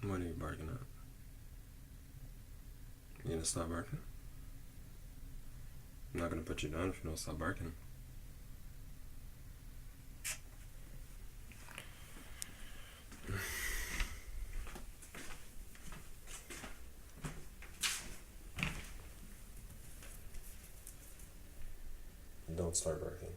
What are you barking at? You gonna stop barking? I'm not gonna put you down if you don't stop barking. Don't start barking.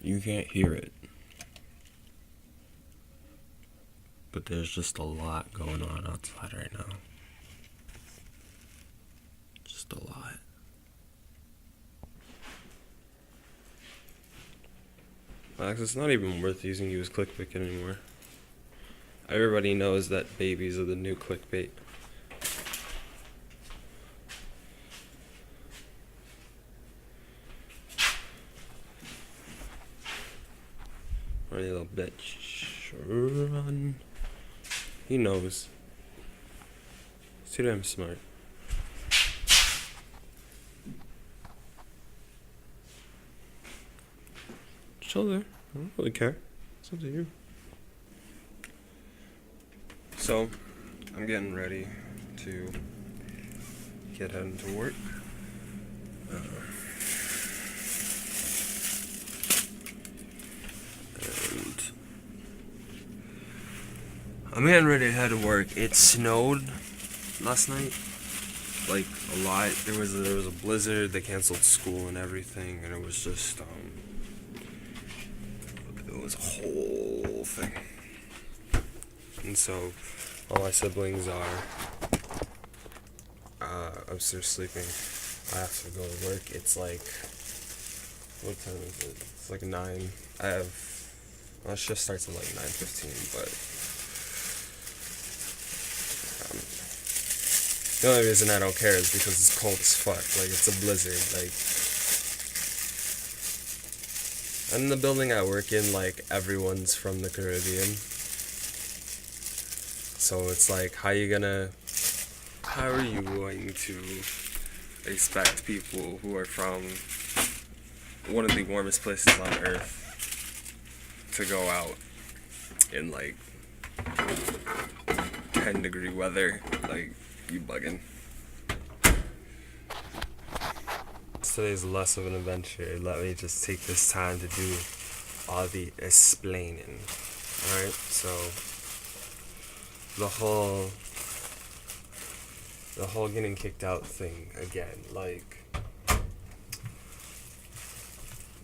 You can't hear it. But there's just a lot going on outside right now. Just a lot. Max, it's not even worth using you as clickbait anymore. Everybody knows that babies are the new clickbait. Run, you little bitch. Run. He knows. He's too damn smart. Chill there. I don't really care. It's up to you. So, I'm getting ready to get heading to work. And I'm getting ready to head to work. It snowed last night, like a lot. There was a blizzard. They canceled school and everything, and it was just it was a whole thing. And so all my siblings are upstairs sleeping. I have to go to work. It's like, what time is it? It's like 9. My shift starts at like 9:15, but the only reason I don't care is because it's cold as fuck. Like, it's a blizzard. Like, and in the building I work in, like, everyone's from the Caribbean. So it's like, how are you going to expect people who are from one of the warmest places on earth to go out in like 10-degree weather? Like, you bugging. Today's less of an adventure. Let me just take this time to do all the explaining. Alright, so the whole getting kicked out thing again, like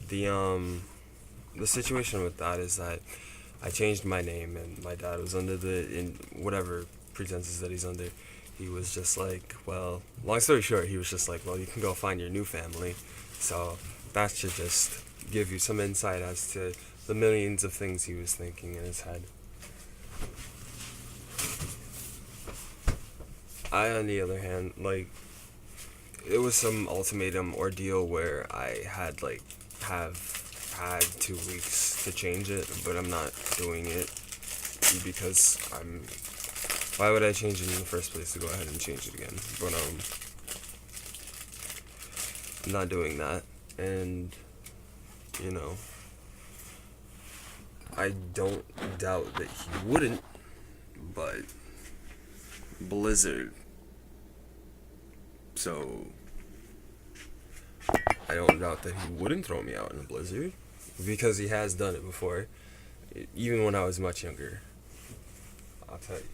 the situation with that is that I changed my name, and my dad was under in whatever pretenses that he's under. He was just like, well, long story short, he was just like, well, you can go find your new family. So that should just give you some insight as to the millions of things he was thinking in his head. I, on the other hand, like, it was some ultimatum ordeal where I had had 2 weeks to change it, but I'm not doing it because why would I change it in the first place to go ahead and change it again? But I'm not doing that, and I don't doubt that he wouldn't, but blizzard. So I don't doubt that he wouldn't throw me out in a blizzard, because he has done it before, even when I was much younger. I'll tell you.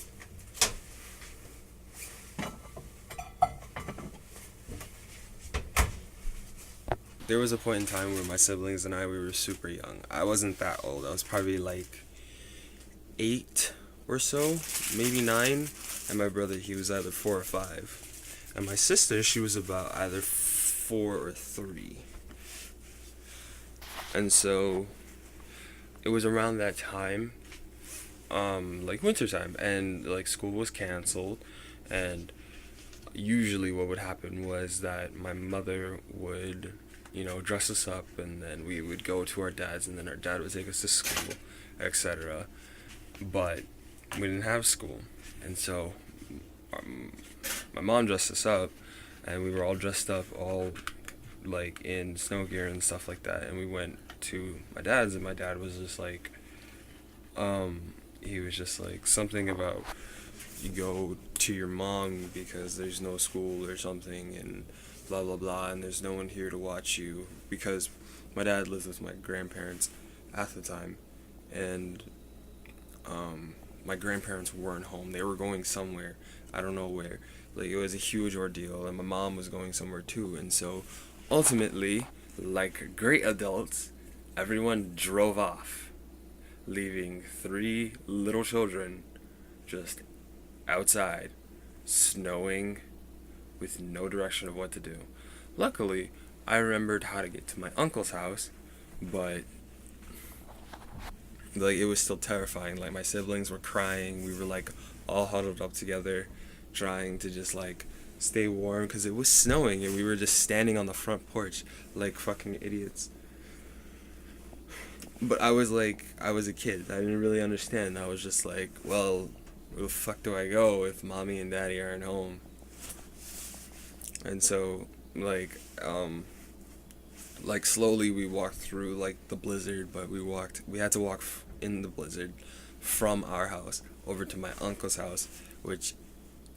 There was a point in time where my siblings and we were super young. I wasn't that old. I was probably like 8 or so, maybe 9. And my brother, he was either 4 or 5. And my sister, she was about either 4 or 3. And so it was around that time, like winter time, and like school was canceled, and usually what would happen was that my mother would dress us up, and then we would go to our dad's, and then our dad would take us to school, etc. But we didn't have school, and so my mom dressed us up, and we were all dressed up, all like in snow gear and stuff like that, and we went to my dad's, and my dad was just like, he was just like something about you go to your mom because there's no school or something, and blah blah blah, and there's no one here to watch you, because my dad lives with my grandparents at the time, and my grandparents weren't home. They were going somewhere, I don't know where. Like, it was a huge ordeal, and my mom was going somewhere too, and so ultimately, like great adults, everyone drove off, leaving 3 little children just outside, snowing, with no direction of what to do. Luckily, I remembered how to get to my uncle's house, but like, it was still terrifying. Like, my siblings were crying. We were like all huddled up together, trying to just like stay warm because it was snowing, and we were just standing on the front porch like fucking idiots. But I was a kid. I didn't really understand. I was just like, well, where the fuck do I go if mommy and daddy aren't home? And so, like slowly we walked through like the blizzard, but we had to walk in the blizzard from our house over to my uncle's house, which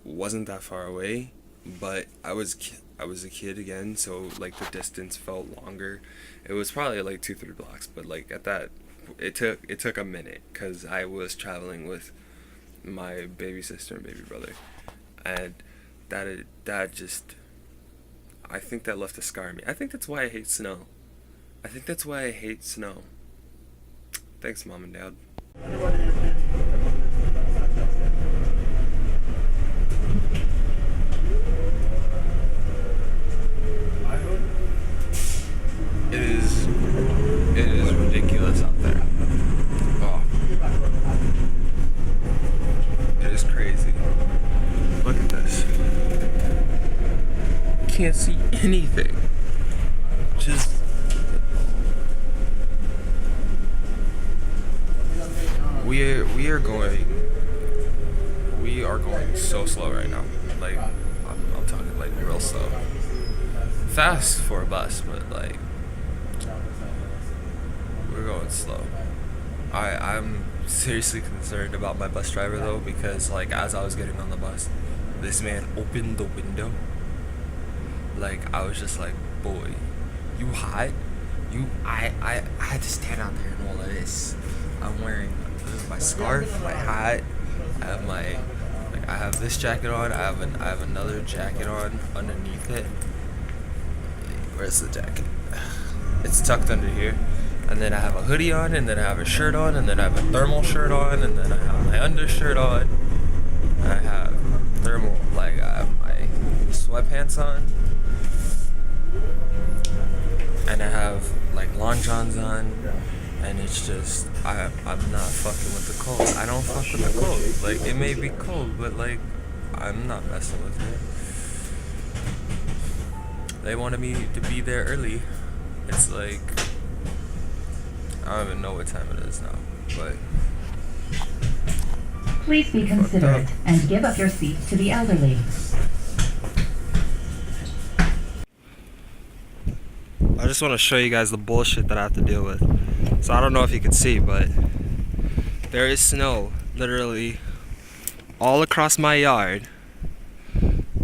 wasn't that far away, but I was a kid again, so like the distance felt longer. It was probably like 2-3 blocks, but like at that, it took a minute, because I was traveling with my baby sister and baby brother, and that just, I think that left a scar in me. I think that's why I hate snow. Thanks, Mom and Dad. It is ridiculous out there. Oh. It is crazy. Look at this. Can't see anything. Just we are going so slow right now. Like, I'm talking like real slow. Fast for a bus, but like we're going slow. I'm seriously concerned about my bus driver though, because like as I was getting on the bus, this man opened the window. Like, I was just like, boy, you hot? I had to stand out there in all of this. I'm wearing my scarf, my hat. I have this jacket on. I have another jacket on underneath it. Where's the jacket? It's tucked under here. And then I have a hoodie on, and then I have a shirt on, and then I have a thermal shirt on, and then I have my undershirt on. I have I have my sweatpants on. And I have like long johns on, and it's just I'm not fucking with the cold. I don't fuck with the cold. Like, it may be cold, but like I'm not messing with it. They wanted me to be there early. It's like, I don't even know what time it is now, but please be considerate and give up your seat to the elderly. I just want to show you guys the bullshit that I have to deal with. So I don't know if you can see, but there is snow literally all across my yard,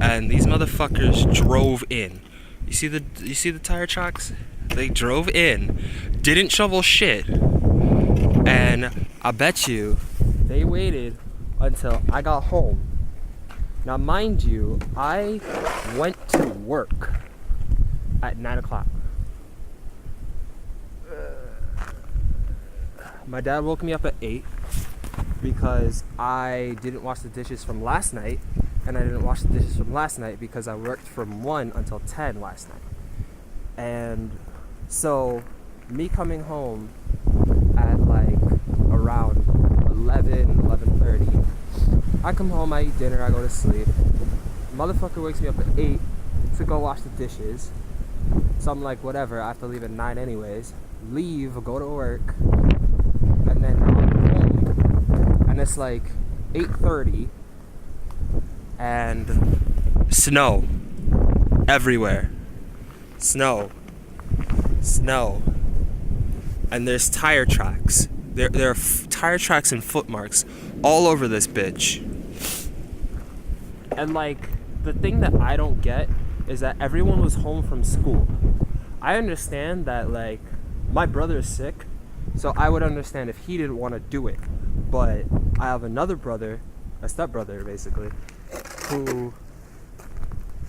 and these motherfuckers drove in. You see the tire tracks? They drove in, didn't shovel shit, and I bet you they waited until I got home. Now mind you, I went to work at 9 o'clock. My dad woke me up at 8 because I didn't wash the dishes from last night, and I didn't wash the dishes from last night because I worked from 1 until 10 last night. And so me coming home at like around 11:30, I come home, I eat dinner, I go to sleep. Motherfucker wakes me up at 8 to go wash the dishes. So I'm like, whatever, I have to leave at 9 anyways. Leave, go to work, and then now I'm home. And it's like 8:30, and snow everywhere. Snow. And there's tire tracks. There are tire tracks and footmarks all over this bitch. And like, the thing that I don't get is that everyone was home from school. I understand that, like, my brother is sick, so I would understand if he didn't want to do it. But I have another brother, a stepbrother basically, who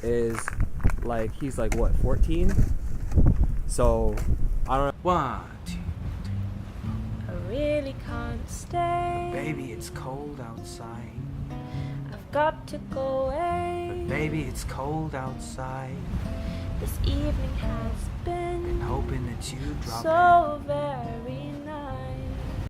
is like, he's like what, 14? So I don't know. 1, 2. I really can't stay. Baby, it's cold outside. I've got to go away. But baby, it's cold outside. This evening has been And hoping that you drop so very